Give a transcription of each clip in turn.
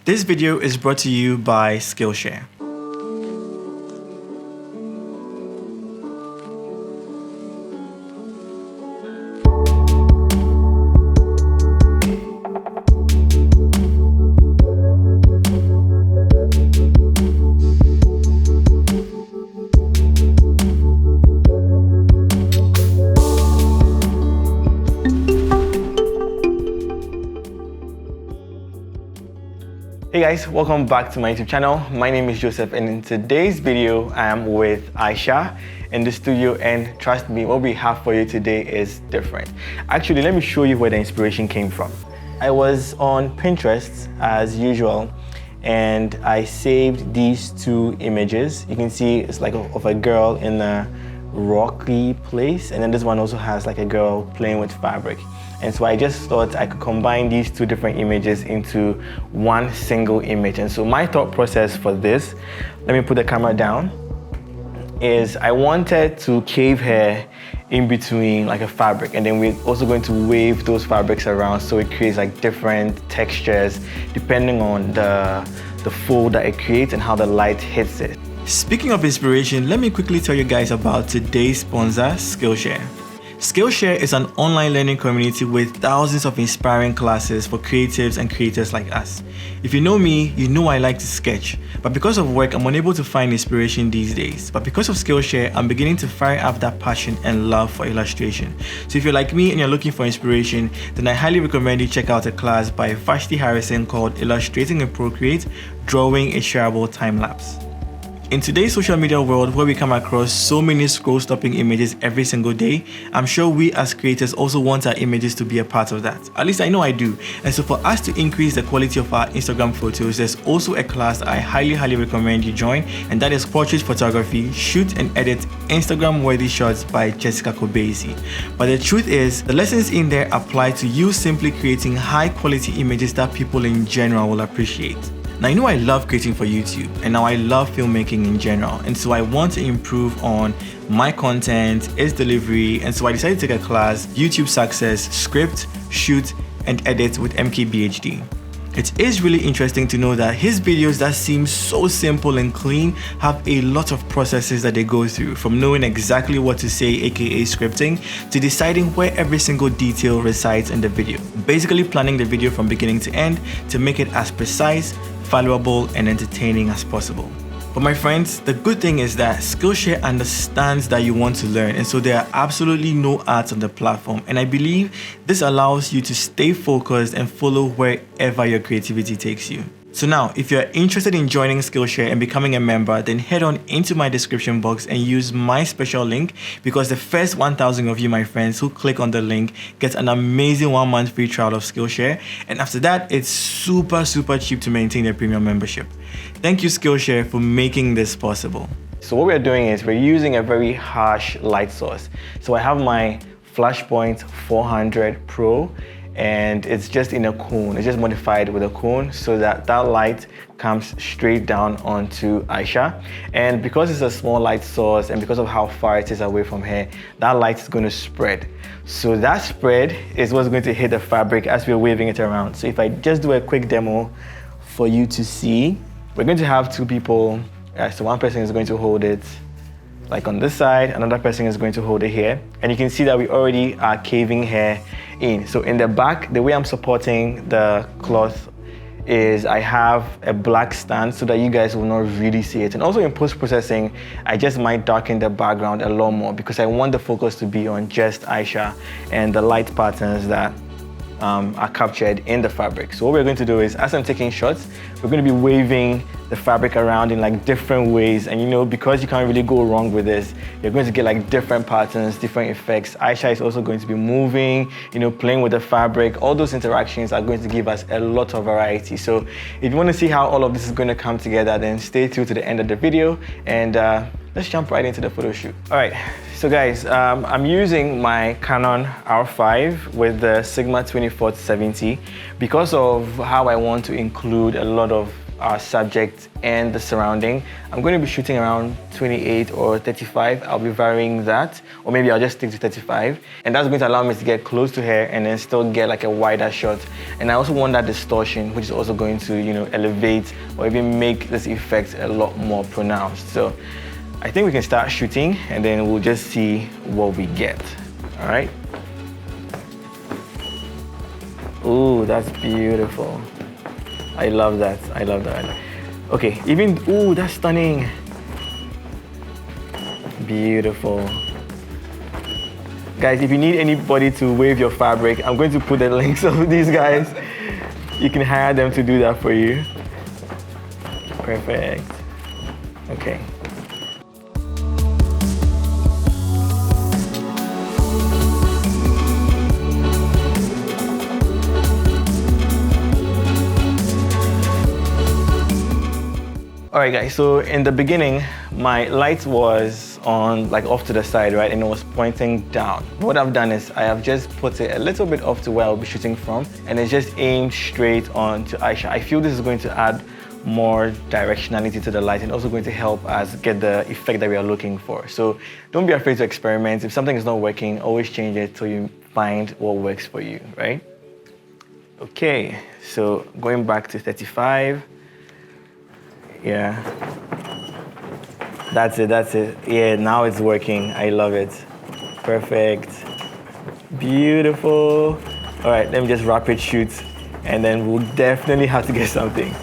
This video is brought to you by Skillshare. Hey guys, welcome back to my YouTube channel. My name is Joseph, and in today's video I am with Aisha in the studio, and trust me, what we have for you today is different. Actually, let me show you where the inspiration came from. I was on Pinterest as usual, and I saved these two images. You can see it's like of a girl in a rocky place, and then this one also has like a girl playing with fabric. And so I just thought I could combine these two different images into one single image. And so my thought process for this, let me put the camera down, is I wanted to cave hair in between like a fabric, and then we're also going to wave those fabrics around so it creates like different textures depending on the fold that it creates and how the light hits it. Speaking of inspiration, let me quickly tell you guys about today's sponsor, Skillshare. Skillshare is an online learning community with thousands of inspiring classes for creatives and creators like us. If you know me, you know I like to sketch, but because of work, I'm unable to find inspiration these days. But because of Skillshare, I'm beginning to fire up that passion and love for illustration. So if you're like me and you're looking for inspiration, then I highly recommend you check out a class by Vashti Harrison called Illustrating in Procreate, Drawing a Shareable Time-Lapse. In today's social media world, where we come across so many scroll-stopping images every single day, I'm sure we as creators also want our images to be a part of that. At least I know I do. And so for us to increase the quality of our Instagram photos, there's also a class I highly recommend you join, and that is Portrait Photography, Shoot and Edit Instagram-Worthy Shots by Jessica Kobesi. But the truth is, the lessons in there apply to you simply creating high-quality images that people in general will appreciate. Now, you know I love creating for YouTube, and now I love filmmaking in general, and so I want to improve on my content, its delivery, and so I decided to take a class, YouTube Success, Script, Shoot, and Edit with MKBHD. It is really interesting to know that his videos that seem so simple and clean have a lot of processes that they go through, from knowing exactly what to say, aka scripting, to deciding where every single detail resides in the video. Basically planning the video from beginning to end to make it as precise, valuable, and entertaining as possible. But my friends, the good thing is that Skillshare understands that you want to learn, and so there are absolutely no ads on the platform, and I believe this allows you to stay focused and follow wherever your creativity takes you. So now, if you're interested in joining Skillshare and becoming a member, then head on into my description box and use my special link, because the first 1,000 of you, my friends, who click on the link get an amazing 1-month free trial of Skillshare, and after that, it's super cheap to maintain a premium membership. Thank you, Skillshare, for making this possible. So what we're doing is we're using a very harsh light source. So I have my Flashpoint 400 Pro, and it's just in a cone. It's just modified with a cone so that that light comes straight down onto Aisha. And because it's a small light source and because of how far it is away from her, that light is going to spread. So that spread is what's going to hit the fabric as we're waving it around. So if I just do a quick demo for you to see, we're going to have two people. So one person is going to hold it like on this side, another person is going to hold it here, and you can see that we already are caving hair in. So in the back, the way I'm supporting the cloth is I have a black stand so that you guys will not really see it. And also in post-processing, I just might darken the background a lot more because I want the focus to be on just Aisha and the light patterns that are captured in the fabric. So what we're going to do is, as I'm taking shots, we're going to be waving the fabric around in like different ways, and you know, because you can't really go wrong with this, you're going to get like different patterns, different effects. Aisha is also going to be moving, you know, playing with the fabric. All those interactions are going to give us a lot of variety. So if you want to see how all of this is going to come together, then stay tuned to the end of the video, and let's jump right into the photo shoot. All right, so guys, I'm using my Canon R5 with the Sigma 24-70 because of how I want to include a lot of our subject and the surrounding. I'm going to be shooting around 28 or 35. I'll be varying that, or maybe I'll just stick to 35. And that's going to allow me to get close to her and then still get like a wider shot. And I also want that distortion, which is also going to, you know, elevate or even make this effect a lot more pronounced. So I think we can start shooting and then we'll just see what we get. All right. Ooh, that's beautiful. I love that. I love that. Okay, even, ooh, that's stunning. Beautiful. Guys, if you need anybody to wave your fabric, I'm going to put the links of these guys. You can hire them to do that for you. Perfect. Okay. All right, guys, so in the beginning, my light was on, like, off to the side, right? And it was pointing down. What I've done is I have just put it a little bit off to where I'll be shooting from, and it's just aimed straight on to Aisha. I feel this is going to add more directionality to the light and also going to help us get the effect that we are looking for. So don't be afraid to experiment. If something is not working, always change it till you find what works for you, right? Okay, so going back to 35. Yeah, that's it, that's it. Yeah, now it's working. I love it. Perfect. Beautiful. All right, let me just rapid shoot and then we'll definitely have to get something.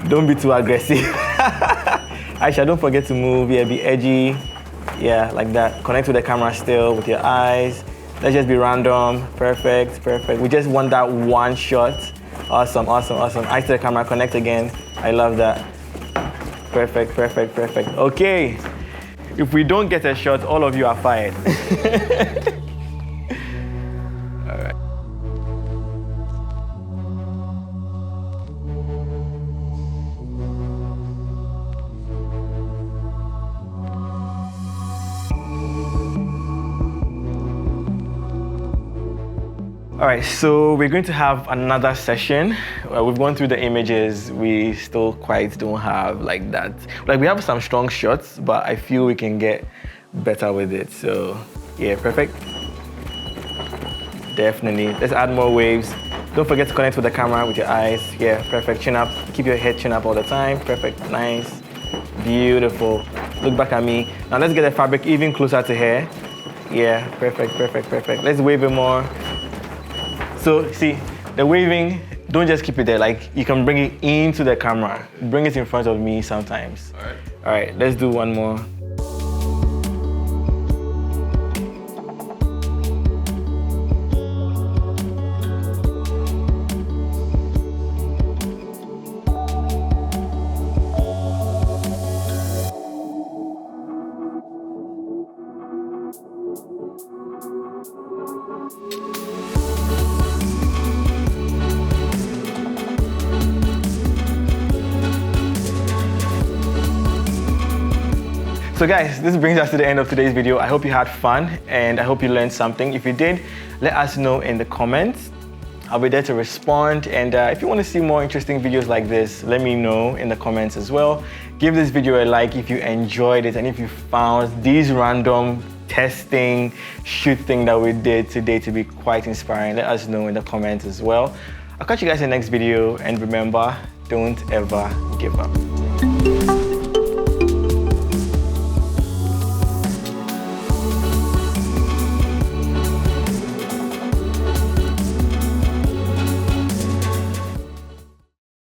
Don't be too aggressive. Aisha, don't forget to move. Yeah, be edgy. Yeah, like that. Connect with the camera still with your eyes. Let's just be random. Perfect, perfect. We just want that one shot. Awesome, awesome, awesome. Eyes to the camera, connect again. I love that. Perfect, perfect, perfect. Okay. If we don't get a shot, all of you are fired. All right. All right, so we're going to have another session. We've gone through the images. We still quite don't have like that. Like, we have some strong shots, but I feel we can get better with it. So yeah, perfect. Definitely. Let's add more waves. Don't forget to connect with the camera with your eyes. Yeah, perfect. Chin up. Keep your head chin up all the time. Perfect. Nice. Beautiful. Look back at me. Now let's get the fabric even closer to here. Yeah, perfect, perfect, perfect. Let's wave it more. So see, the waving, don't just keep it there. Like, you can bring it into the camera. Bring it in front of me sometimes. All right. All right, let's do one more. So guys, this brings us to the end of today's video. I hope you had fun and I hope you learned something. If you did, let us know in the comments. I'll be there to respond. And if you want to see more interesting videos like this, let me know in the comments as well. Give this video a like if you enjoyed it and if you found these random testing shoot thing that we did today to be quite inspiring. Let us know in the comments as well. I'll catch you guys in the next video, and remember, don't ever give up.